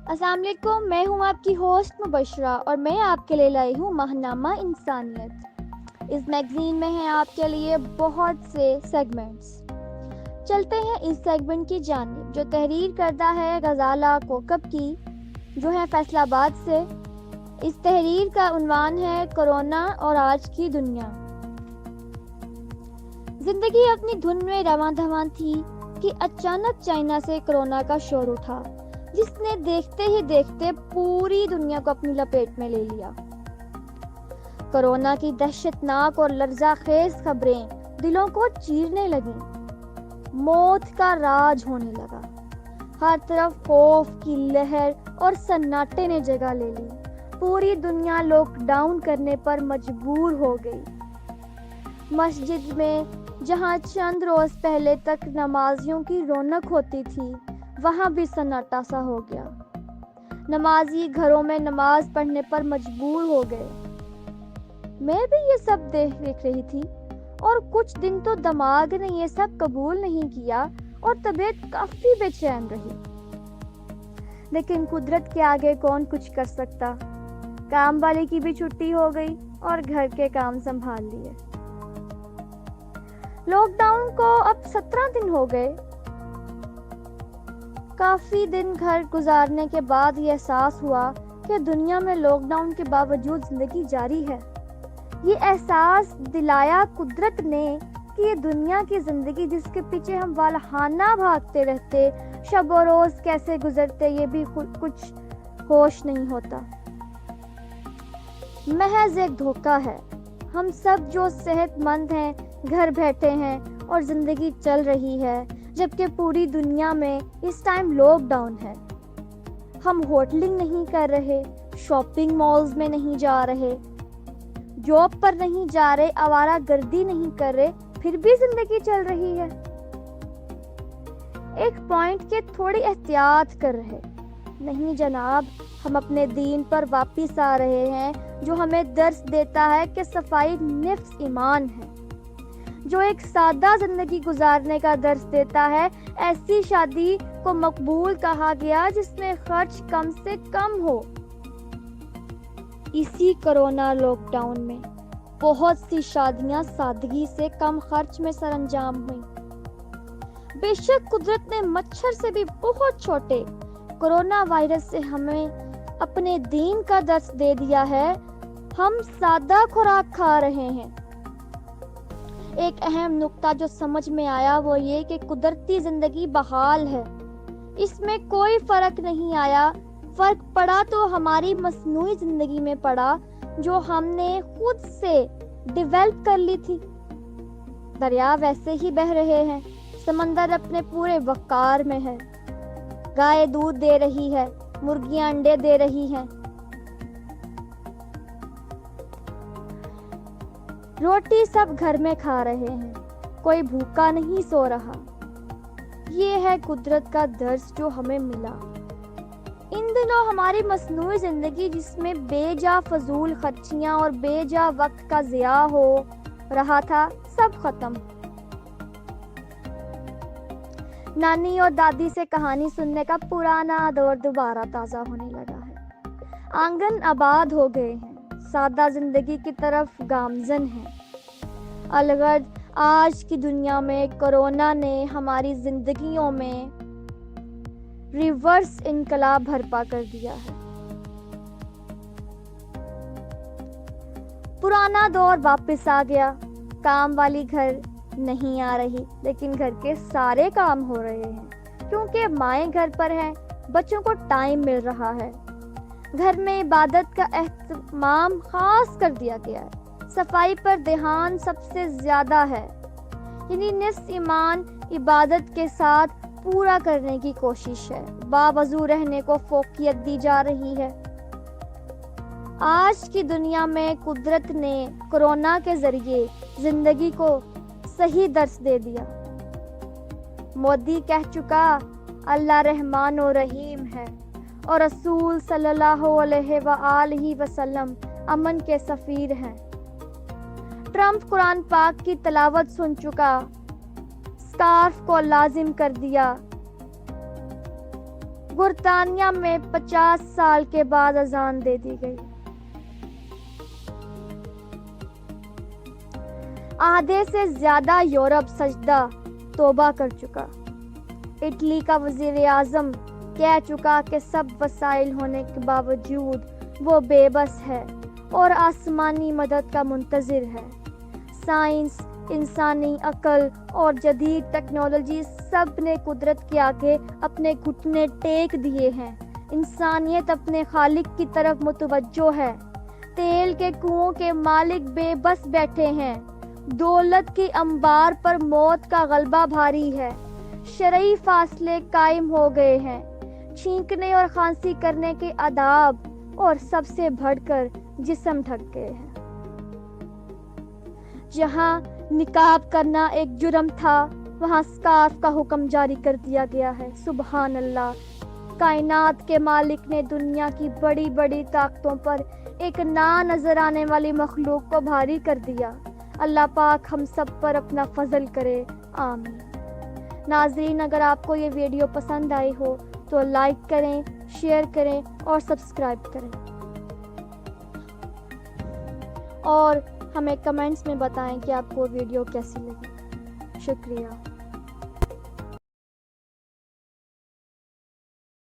السلام علیکم، میں ہوں آپ کی ہوسٹ مبشرہ اور میں آپ کے لیے لائی ہوں ماہنامہ انسانیت۔ اس میگزین میں ہیں آپ کے لیے بہت سے سیگمنٹس۔ چلتے ہیں اس سیگمنٹ کی جانب جو تحریر کردہ ہے غزالہ کوکب کی، جو ہے فیصل آباد سے۔ اس تحریر کا عنوان ہے کرونا اور آج کی دنیا۔ زندگی اپنی دھن میں رواں دھواں تھی کہ اچانک چائنا سے کرونا کا شور اٹھا، جس نے دیکھتے ہی دیکھتے پوری دنیا کو اپنی لپیٹ میں لے لیا۔ کرونا کی دہشتناک اور لرزہ خیز خبریں دلوں کو چیرنے لگیں۔ موت کا راج ہونے لگا۔ ہر طرف خوف کی لہر اور سناٹے نے جگہ لے لی۔ پوری دنیا لاک ڈاؤن کرنے پر مجبور ہو گئی۔ مسجد میں جہاں چند روز پہلے تک نمازیوں کی رونق ہوتی تھی، وہاں بھی سناٹا سا ہو گیا۔ نمازی گھروں میں نماز پڑھنے پر مجبور ہو گئے۔ میں بھی یہ سب دیکھ رہی تھی اور کچھ دن تو دماغ نے یہ سب قبول نہیں کیا اور طبیعت کافی بے چین رہی۔ لیکن قدرت کے آگے کون کچھ کر سکتا؟ کام والے کی بھی چھٹی ہو گئی اور گھر کے کام سنبھال لیے۔ لاک ڈاؤن کو اب 17 دن ہو گئے۔ کافی دن گھر گزارنے کے بعد یہ احساس ہوا کہ دنیا میں لاک ڈاؤن کے باوجود زندگی جاری ہے۔ یہ احساس دلایا قدرت نے کہ یہ دنیا کی زندگی جس کے پیچھے ہم والہانہ بھاگتے رہتے، شب و روز کیسے گزرتے یہ بھی کچھ ہوش نہیں ہوتا۔ محض ایک دھوکہ ہے۔ ہم سب جو صحت مند ہیں گھر بیٹھے ہیں اور زندگی چل رہی ہے، جبکہ پوری دنیا میں اس ٹائم لاک ڈاؤن ہے۔ ہم ہوٹلنگ نہیں کر رہے، شاپنگ مالز میں نہیں جا رہے، جاب پر نہیں جا رہے، آوارہ گردی نہیں کر رہے، پھر بھی زندگی چل رہی ہے۔ ایک پوائنٹ کے تھوڑی احتیاط کر رہے۔ نہیں جناب، ہم اپنے دین پر واپس آ رہے ہیں جو ہمیں درس دیتا ہے کہ صفائی نفس ایمان ہے، جو ایک سادہ زندگی گزارنے کا درس دیتا ہے۔ ایسی شادی کو مقبول کہا گیا جس میں خرچ کم سے کم ہو۔ اسی کرونا لاک ڈاؤن میں بہت سی شادیاں سادگی سے کم خرچ میں سر انجام ہوئیں۔ بے شک قدرت نے مچھر سے بھی بہت چھوٹے کرونا وائرس سے ہمیں اپنے دین کا درس دے دیا ہے۔ ہم سادہ خوراک کھا رہے ہیں۔ ایک اہم نقطہ جو سمجھ میں آیا وہ یہ کہ قدرتی زندگی بحال ہے، اس میں کوئی فرق نہیں آیا۔ فرق پڑا تو ہماری مصنوعی زندگی میں پڑا جو ہم نے خود سے ڈیولپ کر لی تھی۔ دریا ویسے ہی بہہ رہے ہیں، سمندر اپنے پورے وقار میں ہے، گائے دودھ دے رہی ہے، مرغیاں انڈے دے رہی ہیں، روٹی سب گھر میں کھا رہے ہیں، کوئی بھوکا نہیں سو رہا۔ یہ ہے قدرت کا درس جو ہمیں ملا۔ ان دنوں ہماری مصنوعی زندگی جس میں بے جا فضول خرچیاں اور بے جا وقت کا ضیاع ہو رہا تھا، سب ختم۔ نانی اور دادی سے کہانی سننے کا پرانا دور دوبارہ تازہ ہونے لگا ہے۔ آنگن آباد ہو گئے ہیں، سادہ زندگی کی طرف گامزن ہیں۔ الغرض آج کی دنیا میں کرونا نے ہماری زندگیوں میں ریورس انقلاب برپا کر دیا ہے۔ پرانا دور واپس آ گیا۔ کام والی گھر نہیں آ رہی، لیکن گھر کے سارے کام ہو رہے ہیں کیونکہ مائیں گھر پر ہیں، بچوں کو ٹائم مل رہا ہے۔ گھر میں عبادت کا اہتمام خاص کر دیا گیا ہے۔ صفائی پر دھیان سب سے زیادہ ہے، یعنی نصف ایمان عبادت کے ساتھ پورا کرنے کی کوشش ہے۔ باوضو رہنے کو فوقیت دی جا رہی ہے۔ آج کی دنیا میں قدرت نے کرونا کے ذریعے زندگی کو صحیح درس دے دیا۔ مودی کہہ چکا اللہ رحمان و رحیم ہے اور رسول صلی اللہ علیہ وآلہ وسلم امن کے سفیر ہیں۔ ٹرمپ قرآن پاک کی تلاوت سن چکا، اسکارف کو لازم کر دیا۔ برطانیہ میں 50 سال کے بعد اذان دے دی گئی۔ آدھے سے زیادہ یورپ سجدہ توبہ کر چکا۔ اٹلی کا وزیر اعظم کہہ چکا کہ سب وسائل ہونے کے باوجود وہ بے بس ہے اور آسمانی مدد کا منتظر ہے۔ سائنس، انسانی عقل اور جدید ٹیکنالوجی سب نے قدرت کے آگے اپنے گھٹنے ٹیک دیے ہیں۔ انسانیت اپنے خالق کی طرف متوجہ ہے۔ تیل کے کنووں کے مالک بے بس بیٹھے ہیں۔ دولت کی انبار پر موت کا غلبہ بھاری ہے۔ شرعی فاصلے قائم ہو گئے ہیں۔ چھینکنے اور کھانسی کرنے کے آداب اور سب سے بڑھ کر جسم ڈھک گئے ہیں۔ جہاں نقاب کرنا ایک جرم تھا، وہاں اسکارف کا حکم جاری کر دیا گیا ہے۔ سبحان اللہ! کائنات کے مالک نے دنیا کی بڑی بڑی طاقتوں پر ایک نہ نظر آنے والی مخلوق کو بھاری کر دیا۔ اللہ پاک ہم سب پر اپنا فضل کرے، آمین۔ ناظرین، اگر آپ کو یہ ویڈیو پسند آئی ہو تو لائک کریں، شیئر کریں اور سبسکرائب کریں، اور ہمیں کمنٹس میں بتائیں کہ آپ کو ویڈیو کیسی لگی۔ شکریہ۔